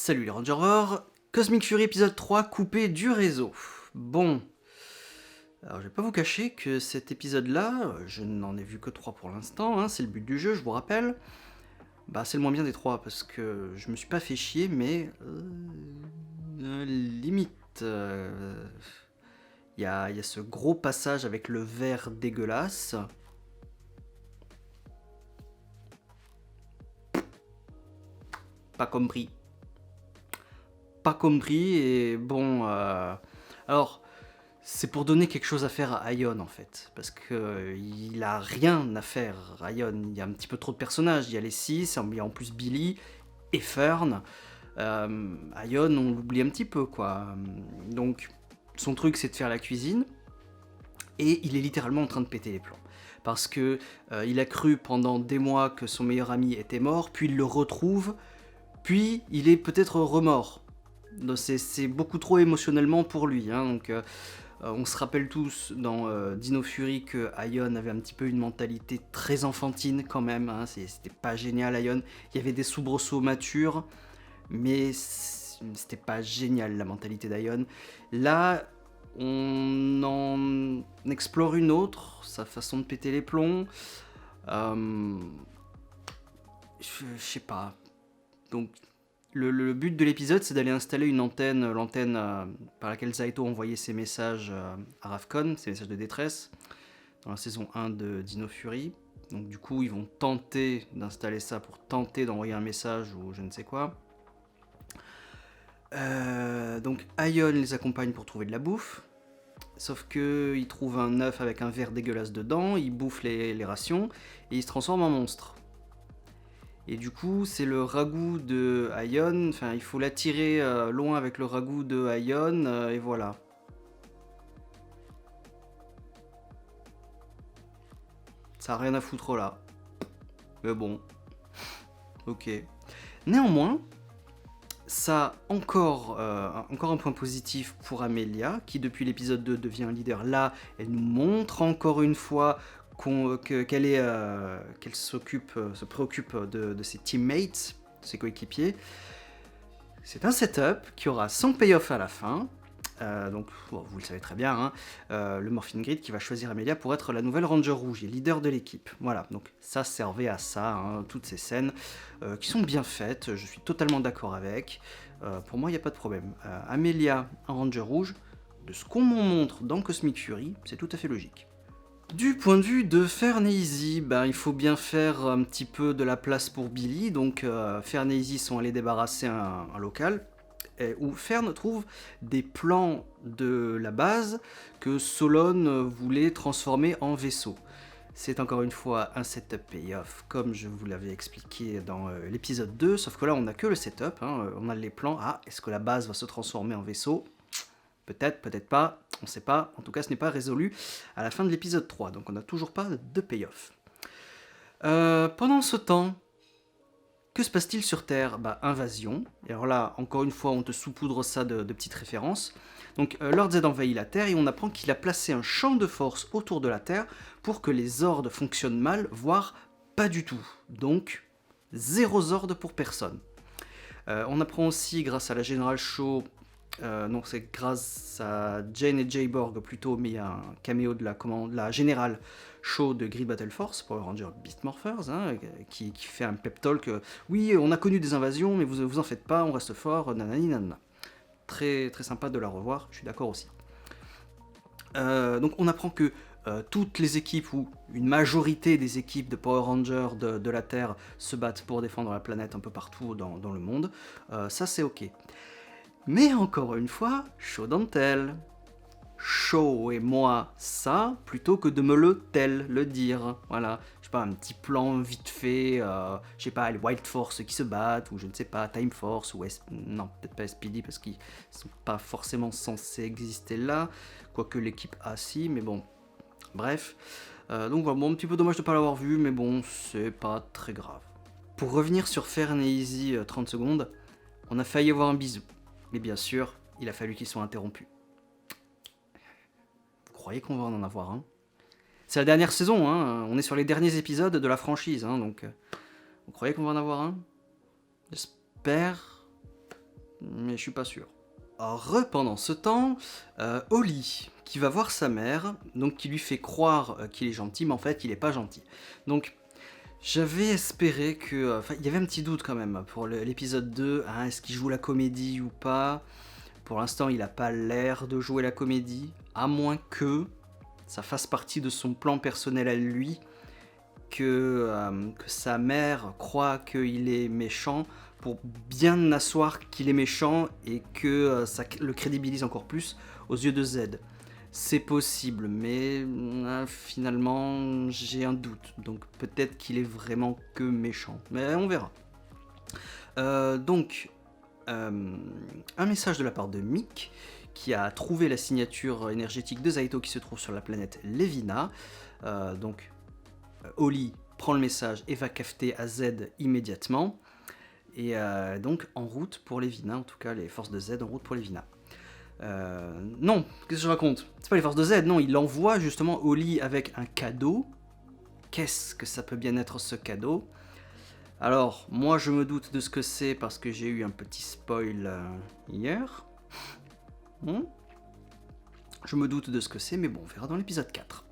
Salut les Rangers, Cosmic Fury épisode 3 coupé du réseau. Bon, alors je vais pas vous cacher que cet épisode-là, je n'en ai vu que 3 pour l'instant, hein, c'est le but du jeu, je vous rappelle. Bah c'est le moins bien des 3 parce que je me suis pas fait chier, mais limite. Il y a ce gros passage avec le verre dégueulasse. Pas compris. Pas compris et bon... Alors, c'est pour donner quelque chose à faire à Aion en fait. Parce qu'il a rien à faire, Aion. Il y a un petit peu trop de personnages. Il y a les 6, il y a en plus Billy et Fern. Aion, on l'oublie un petit peu quoi. Donc, son truc c'est de faire la cuisine. Et il est littéralement en train de péter les plombs. Parce que il a cru pendant des mois que son meilleur ami était mort, puis il le retrouve, puis il est peut-être remords. C'est beaucoup trop émotionnellement pour lui. Hein, donc, on se rappelle tous dans Dino Fury que Aion avait un petit peu une mentalité très enfantine quand même. Hein, c'était pas génial, Aion. Il y avait des soubresauts matures, mais c'était pas génial la mentalité d'Aion. Là, on en explore une autre, sa façon de péter les plombs. Je sais pas. Donc, le but de l'épisode, c'est d'aller installer une antenne, l'antenne par laquelle Zaito envoyait ses messages à Ravcon, ses messages de détresse, dans la saison 1 de Dino Fury. Donc du coup, ils vont tenter d'installer ça pour tenter d'envoyer un message ou je ne sais quoi. Donc Aion les accompagne pour trouver de la bouffe. Sauf qu'ils trouvent un œuf avec un verre dégueulasse dedans, ils bouffent les rations et ils se transforment en monstres. Et du coup, c'est le ragoût de Aion, enfin il faut l'attirer loin avec le ragoût de Aion, et voilà. Ça a rien à foutre là. Mais bon. Ok. Néanmoins, ça a encore un point positif pour Amelia, qui depuis l'épisode 2 devient un leader. Là, elle nous montre encore une fois qu'elle se préoccupe de ses teammates, de ses coéquipiers. C'est un setup qui aura son payoff à la fin. Donc, vous le savez très bien, hein, le Morphine Grid qui va choisir Amelia pour être la nouvelle Ranger Rouge et leader de l'équipe. Voilà, donc ça servait à ça, hein, toutes ces scènes qui sont bien faites, je suis totalement d'accord avec. Pour moi, il n'y a pas de problème. Amelia en Ranger Rouge, de ce qu'on m'en montre dans Cosmic Fury, c'est tout à fait logique. Du point de vue de Fern et Izzy, il faut bien faire un petit peu de la place pour Billy, donc Fern et Izzy sont allés débarrasser un local, où Fern trouve des plans de la base que Solon voulait transformer en vaisseau. C'est encore une fois un setup payoff, comme je vous l'avais expliqué dans l'épisode 2, sauf que là on n'a que le setup, hein, on a les plans. Ah, est-ce que la base va se transformer en vaisseau ? Peut-être, peut-être pas, on ne sait pas. En tout cas, ce n'est pas résolu à la fin de l'épisode 3, donc on n'a toujours pas de payoff. Pendant ce temps, que se passe-t-il sur Terre ? Invasion. Et alors là, encore une fois, on te saupoudre ça de petites références. Donc, Lord Z envahit la Terre et on apprend qu'il a placé un champ de force autour de la Terre pour que les Zords fonctionnent mal, voire pas du tout. Donc, 0 Zord pour personne. On apprend aussi, grâce à la General Show, non, c'est grâce à Jane et Jayborg plutôt, mais il y a un caméo de la Générale Show de Grid Battle Force, Power Ranger Beast Morphers, hein, qui fait un pep talk. Oui, on a connu des invasions, mais vous en faites pas, on reste fort, nanani nanana. Très, très sympa de la revoir, je suis d'accord aussi. Donc on apprend que toutes les équipes, ou une majorité des équipes de Power Rangers de la Terre se battent pour défendre la planète un peu partout dans le monde. Ça c'est ok. Mais encore une fois, show don't tell. Show et moi ça, plutôt que de me le dire. Voilà, je sais pas, un petit plan vite fait, je sais pas, les Wild Force qui se battent, ou je ne sais pas, Time Force, ou non, peut-être pas SPD, parce qu'ils sont pas forcément censés exister là, quoique l'équipe A si, mais bon, bref. Donc voilà, bon, un petit peu dommage de pas l'avoir vu, mais bon, c'est pas très grave. Pour revenir sur Fern et Izzy 30 secondes, on a failli avoir un bisou. Mais bien sûr, il a fallu qu'ils soient interrompus. Vous croyez qu'on va en avoir un ? C'est la dernière saison, hein, on est sur les derniers épisodes de la franchise, hein, donc vous croyez qu'on va en avoir un ? J'espère. mais je suis pas sûr. Pendant ce temps, Oli, qui va voir sa mère, donc qui lui fait croire qu'il est gentil, mais en fait il est pas gentil. Donc j'avais espéré que... Enfin, il y avait un petit doute quand même pour l'épisode 2, hein, est-ce qu'il joue la comédie ou pas? Pour l'instant il a pas l'air de jouer la comédie, à moins que ça fasse partie de son plan personnel à lui, que sa mère croit qu'il est méchant pour bien asseoir qu'il est méchant et que ça le crédibilise encore plus aux yeux de Z. C'est possible, mais finalement j'ai un doute, donc peut-être qu'il est vraiment que méchant, mais on verra. Donc, un message de la part de Mick, qui a trouvé la signature énergétique de Zaito qui se trouve sur la planète Levina. Donc, Oli prend le message et va cafeter à Z immédiatement. Et donc en route pour Levina, en tout cas les forces de Z en route pour Levina. Non, qu'est-ce que je raconte? C'est pas les forces de Z, non, il envoie justement Oli avec un cadeau. Qu'est-ce que ça peut bien être ce cadeau? Alors, moi je me doute de ce que c'est parce que j'ai eu un petit spoil hier. Je me doute de ce que c'est, mais bon, on verra dans l'épisode 4.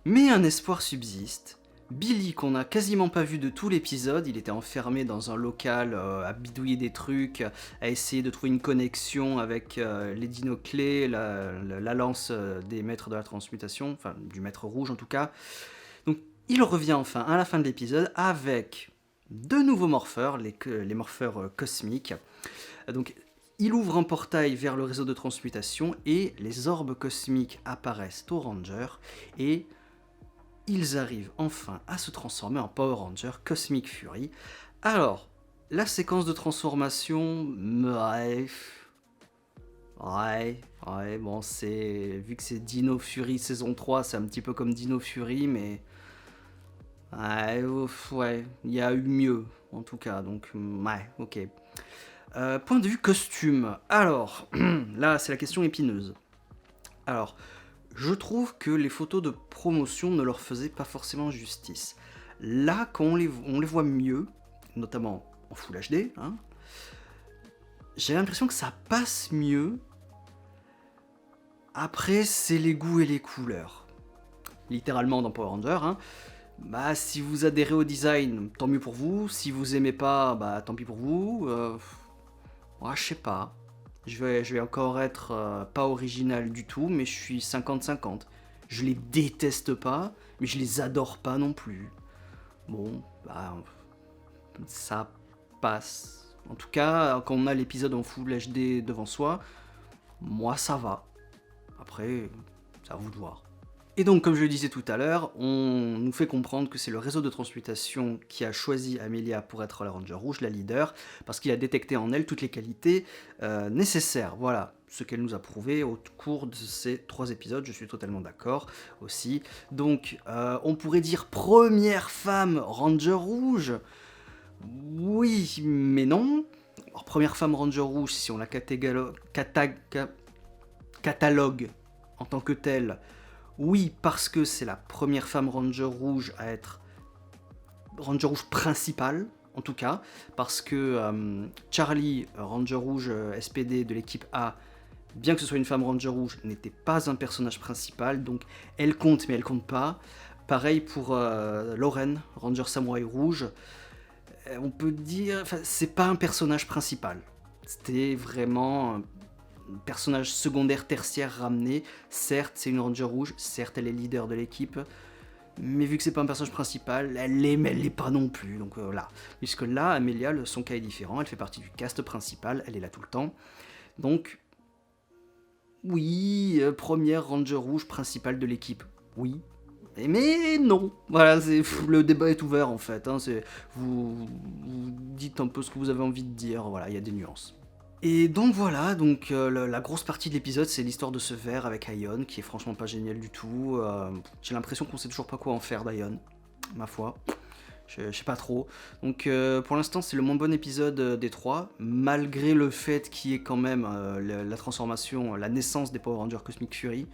Mais un espoir subsiste. Billy, qu'on n'a quasiment pas vu de tout l'épisode, il était enfermé dans un local à bidouiller des trucs, à essayer de trouver une connexion avec les dinoclés, la lance des maîtres de la transmutation, enfin du maître rouge en tout cas. Donc il revient enfin à la fin de l'épisode avec de nouveaux morpheurs, les morpheurs cosmiques. Donc il ouvre un portail vers le réseau de transmutation et les orbes cosmiques apparaissent aux Rangers et ils arrivent enfin à se transformer en Power Ranger Cosmic Fury. Alors, la séquence de transformation, ouais, bon, vu que c'est Dino Fury saison 3, c'est un petit peu comme Dino Fury, mais ouais, il y a eu mieux, en tout cas, donc ouais, ok. Point de vue costume, alors, là, c'est la question épineuse. Alors, je trouve que les photos de promotion ne leur faisaient pas forcément justice. Là, quand on les voit mieux, notamment en Full HD, hein, j'ai l'impression que ça passe mieux. Après, c'est les goûts et les couleurs. Littéralement dans Power Ranger, hein. Bah, si vous adhérez au design, tant mieux pour vous. Si vous aimez pas, bah tant pis pour vous. Ouais, je sais pas. Je vais encore être pas original du tout, mais je suis 50-50. Je les déteste pas, mais je les adore pas non plus. Bon, bah, ça passe. En tout cas, quand on a l'épisode en Full HD devant soi, moi ça va. Après, c'est à vous de voir. Et donc, comme je le disais tout à l'heure, on nous fait comprendre que c'est le réseau de transmutation qui a choisi Amelia pour être la Ranger Rouge, la leader, parce qu'il a détecté en elle toutes les qualités nécessaires. Voilà, ce qu'elle nous a prouvé au cours de ces 3 épisodes, je suis totalement d'accord aussi. Donc, on pourrait dire première femme Ranger Rouge. Oui, mais non. Alors, première femme Ranger Rouge, si on la catalogue en tant que telle, oui, parce que c'est la première femme Ranger Rouge à être Ranger Rouge principale, en tout cas, parce que Charlie, Ranger Rouge SPD de l'équipe A, bien que ce soit une femme Ranger Rouge, n'était pas un personnage principal, donc elle compte, mais elle compte pas. Pareil pour Lauren, Ranger Samouraï Rouge, on peut dire, c'est pas un personnage principal. C'était vraiment un personnage secondaire, tertiaire ramené. Certes, c'est une Ranger Rouge, certes, elle est leader de l'équipe, mais vu que c'est pas un personnage principal, elle l'est, mais elle l'est pas non plus. Donc là, puisque là, Amelia, son cas est différent, elle fait partie du cast principal, elle est là tout le temps. Donc, oui, première Ranger Rouge principale de l'équipe, oui. Mais non, voilà, le débat est ouvert en fait, hein, vous dites un peu ce que vous avez envie de dire, voilà, il y a des nuances. Et donc voilà, donc la grosse partie de l'épisode, c'est l'histoire de ce verre avec Aion, qui est franchement pas génial du tout. J'ai l'impression qu'on sait toujours pas quoi en faire d'Aion, ma foi. Je sais pas trop. Donc pour l'instant, c'est le moins bon épisode des 3, malgré le fait qu'il y ait quand même la transformation, la naissance des Power Rangers Cosmic Fury.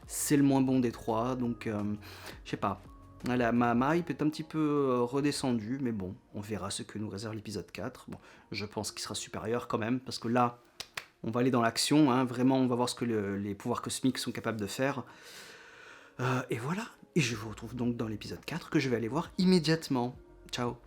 C'est le moins bon des 3, donc je sais pas. Voilà, ma hype est un petit peu redescendue, mais bon, on verra ce que nous réserve l'épisode 4. Bon, je pense qu'il sera supérieur quand même, parce que là, on va aller dans l'action, hein, vraiment, on va voir ce que les pouvoirs cosmiques sont capables de faire. Et voilà, et je vous retrouve donc dans l'épisode 4 que je vais aller voir immédiatement. Ciao.